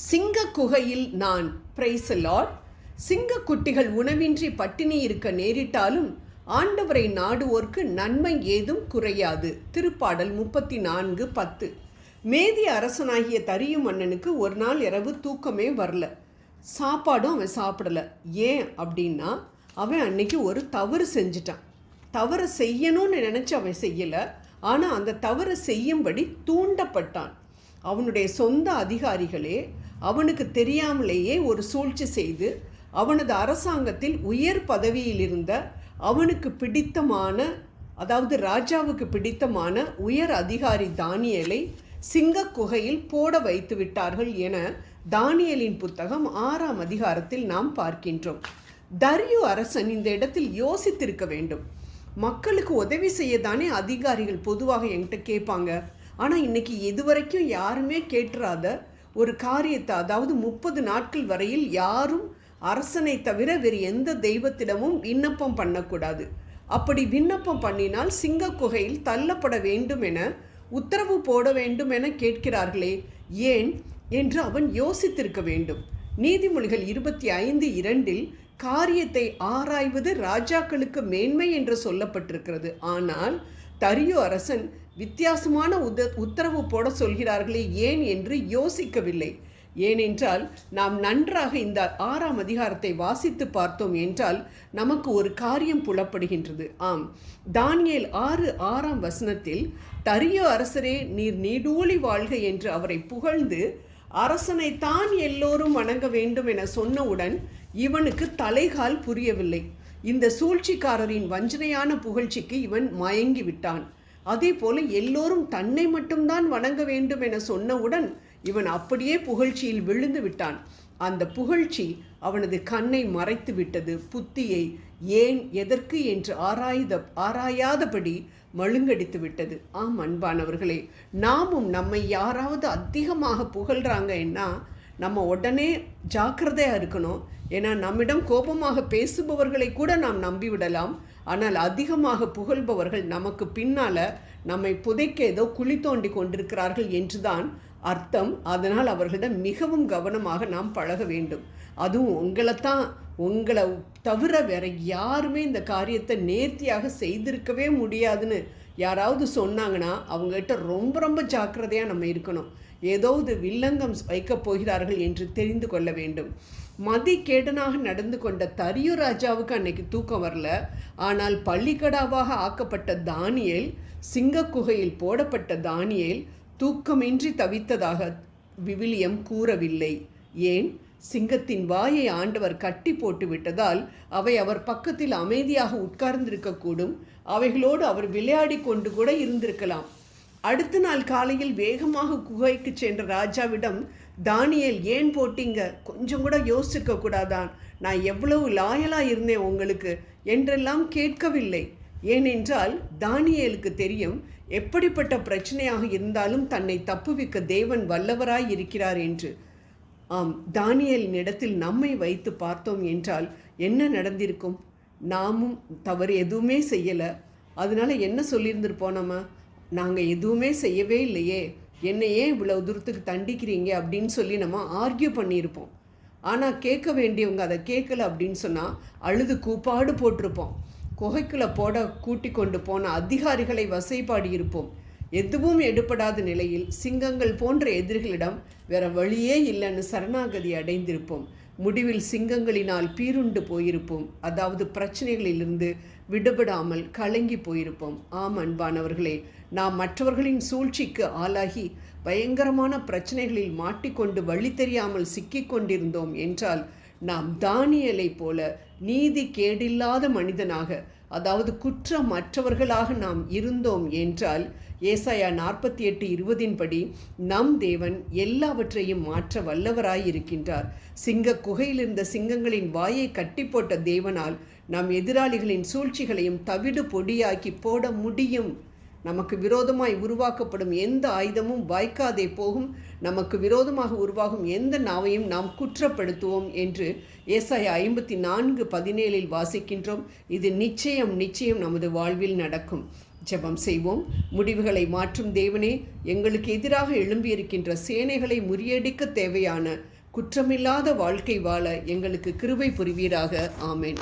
சிங்க குகையில் நான். Praise Lord. சிங்க குட்டிகள் உணவின்றி பட்டினி இருக்க நேரிட்டாலும் ஆண்டவரை நாடுவோர்க்கு நன்மை ஏதும் குறையாது. திருப்பாடல் 34:10. மேதிய அரசனாகிய தரியு மன்னனுக்கு ஒரு நாள் இரவு தூக்கமே வரல. சாப்பாடும் அவன் சாப்பிடல. ஏன் அப்படின்னா அவன் அன்னைக்கு ஒரு தவறு செஞ்சிட்டான். தவறு செய்யணும்னு நினச்சி அவன் செய்யலை, ஆனால் அந்த தவறு செய்யும்படி தூண்டப்பட்டான். அவனுடைய சொந்த அதிகாரிகளே அவனுக்கு தெரியாமலேயே ஒரு சூழ்ச்சி செய்து அவனது அரசாங்கத்தில் உயர் பதவியில் இருந்த அவனுக்கு பிடித்தமான, அதாவது ராஜாவுக்கு பிடித்தமான உயர் அதிகாரி தானியேலை சிங்க குகையில் போட வைத்து விட்டார்கள் என தானியேலின் புத்தகம் 6ஆம் அதிகாரத்தில் நாம் பார்க்கின்றோம். தரியு அரசன் இந்த இடத்தில் யோசித்திருக்க வேண்டும். மக்களுக்கு உதவி செய்யத்தானே அதிகாரிகள் பொதுவாக என்கிட்ட கேட்பாங்க. ஆனால் இன்னைக்கு இதுவரைக்கும் யாருமே கேட்டுறாத ஒரு காரியத்தை, அதாவது 30 நாட்கள் வரையில் யாரும் அரசனை தவிர வேறு எந்த தெய்வத்திடமும் விண்ணப்பம் பண்ணக்கூடாது. அப்படி விண்ணப்பம் பண்ணினால் சிங்க குகையில் தள்ளப்பட வேண்டும் என உத்தரவு போட வேண்டும் என கேட்கிறார்களே, ஏன் என்று அவன் யோசித்திருக்க வேண்டும். நீதிமொழிகள் 25:2 காரியத்தை ஆராய்வது ராஜாக்களுக்கு மேன்மை என்று சொல்லப்பட்டிருக்கிறது. ஆனால் தரியு அரசன் வித்தியாசமான உத்தரவு போட சொல்கிறார்களே ஏன் என்று யோசிக்கவில்லை. ஏனென்றால் நாம் நன்றாக இந்த 6ஆம் அதிகாரத்தை வாசித்து பார்த்தோம் என்றால் நமக்கு ஒரு காரியம் புலப்படுகின்றது. ஆம், தானியேல் 6:6 வசனத்தில் தரியு அரசரே நீர் நீடூழி வாழ்க என்று அவரை புகழ்ந்து அரசனைத்தான் எல்லோரும் வணங்க வேண்டும் என சொன்னவுடன் இவனுக்கு தலைகால் புரியவில்லை. இந்த சூழ்ச்சிக்காரரின் வஞ்சனையான புகழ்ச்சிக்கு இவன் மயங்கி விட்டான். அதே போல எல்லோரும் தன்னை மட்டும்தான் வணங்க வேண்டும் என சொன்னவுடன் இவன் அப்படியே புகழ்ச்சியில் விழுந்து விட்டான். அந்த புகழ்ச்சி அவனது கண்ணை மறைத்து விட்டது. புத்தியை ஏன் எதற்கு என்று ஆராயாதபடி மழுங்கடித்து விட்டது. ஆம் அன்பானவர்களே, நாமும் நம்மை யாராவது அதிகமாக புகழ்றாங்கன்னா நம்ம உடனே ஜாக்கிரதையாக இருக்கணும். ஏன்னா நம்மிடம் கோபமாக பேசுபவர்களை கூட நாம் நம்பிவிடலாம். ஆனால் அதிகமாக புகழ்பவர்கள் நமக்கு பின்னால் நம்மை புதைக்க ஏதோ குழி தோண்டி கொண்டிருக்கிறார்கள் என்றுதான் அர்த்தம். அதனால் அவர்களிடம் மிகவும் கவனமாக நாம் பழக வேண்டும். அதுவும் உங்களை தவிர வேற யாருமே இந்த காரியத்தை நேர்த்தியாக செய்திருக்கவே முடியாதுன்னு யாராவது சொன்னாங்கன்னா அவங்ககிட்ட ரொம்ப ரொம்ப ஜாக்கிரதையாக நம்ம இருக்கணும். ஏதாவது வில்லங்கம் வைக்கப் போகிறார்கள் என்று தெரிந்து கொள்ள வேண்டும். மதிகேடனாக நடந்து கொண்ட தரியு ராஜாவுக்கு அன்னைக்கு தூக்கம் வரல. ஆனால் பள்ளிக்கடாவாக ஆக்கப்பட்ட தானியேல், சிங்க குகையில் போடப்பட்ட தானியேல் தூக்கமின்றி தவித்ததாக விவிலியம் கூறவில்லை. ஏன்? சிங்கத்தின் வாயை ஆண்டவர் கட்டி போட்டு விட்டதால் அவை அவர் பக்கத்தில் அமைதியாக உட்கார்ந்திருக்கக்கூடும். அவைகளோடு அவர் விளையாடி கொண்டு கூட இருந்திருக்கலாம். அடுத்த நாள் காலையில் வேகமாக குகைக்கு சென்ற ராஜாவிடம் தானியேல் ஏன் போட்டீங்க, கொஞ்சம் கூட யோசிச்சிருக்க கூடாதான், நான் எவ்வளவு லாயலாக இருந்தேன் உங்களுக்கு என்றெல்லாம் கேட்கவில்லை. ஏனென்றால் தானியேலுக்கு தெரியும் எப்படிப்பட்ட பிரச்சனையாக இருந்தாலும் தன்னை தப்புவிக்க தேவன் வல்லவராய் இருக்கிறார் என்று. ஆம், தானியேலின் இடத்தில் நம்மை வைத்து பார்த்தோம் என்றால் என்ன நடந்திருக்கும்? நாமும் தவறு எதுவுமே செய்யலை. அதனால என்ன சொல்லியிருந்திருப்போம்? நாங்கள் எதுவுமே செய்யவே இல்லையே, என்னை ஏன் இவ்வளவு தூரத்துக்கு தண்டிக்கிறீங்க அப்படின்னு சொல்லி நம்ம ஆர்கியூ பண்ணியிருப்போம். ஆனால் கேட்க வேண்டியவங்க அதை கேட்கல அப்படின்னு சொன்னால் அழுது கூப்பாடு போட்டிருப்போம். குகைக்குள்ளே கூட்டி கொண்டு போன அதிகாரிகளை வசைப்பாடி இருப்போம். எதுவும் எடுபடாத நிலையில் சிங்கங்கள் போன்ற எதிரிகளிடம் வேற வழியே இல்லைன்னு சரணாகதி அடைந்திருப்போம். முடிவில் சிங்கங்களினால் பீருண்டு போயிருப்போம். அதாவது பிரச்சனைகளிலிருந்து விடுபடாமல் கலங்கி போயிருப்போம். ஆம் அன்பானவர்களே, நாம் மற்றவர்களின் சூழ்ச்சிக்கு ஆளாகி பயங்கரமான பிரச்சனைகளில் மாட்டிக்கொண்டு வழி தெரியாமல் சிக்கிக் கொண்டிருந்தோம் என்றால் நாம் தானியேலை போல நீதி கேடில்லாத மனிதனாக, அதாவது குற்றமற்றவர்களாக நாம் இருந்தோம் என்றால் ஏசாயா 48:20 படி நம் தேவன் எல்லாவற்றையும் மாற்ற வல்லவராய் இருக்கின்றார். சிங்க குகையில் இருந்த சிங்கங்களின் வாயை கட்டி போட்ட தேவனால் நம் எதிராளிகளின் சூழ்ச்சிகளையும் தவிடு பொடியாக்கி போட முடியும். நமக்கு விரோதமாய் உருவாக்கப்படும் எந்த ஆயுதமும் வாய்க்காதே போகும். நமக்கு விரோதமாக உருவாகும் எந்த நாவையும் நாம் குற்றப்படுத்துவோம் என்று ஏசாயா 54:17 வாசிக்கின்றோம். இது நிச்சயம் நமது வாழ்வில் நடக்கும். ஜெபம் செய்வோம். முடிவுகளை மாற்றும் தேவனே, எங்களுக்கு எதிராக எழும்பியிருக்கின்ற சேனைகளை முறியடிக்க தேவையான குற்றமில்லாத வாழ்க்கை வாழ எங்களுக்கு கிருபை புரிவீராக. ஆமென்.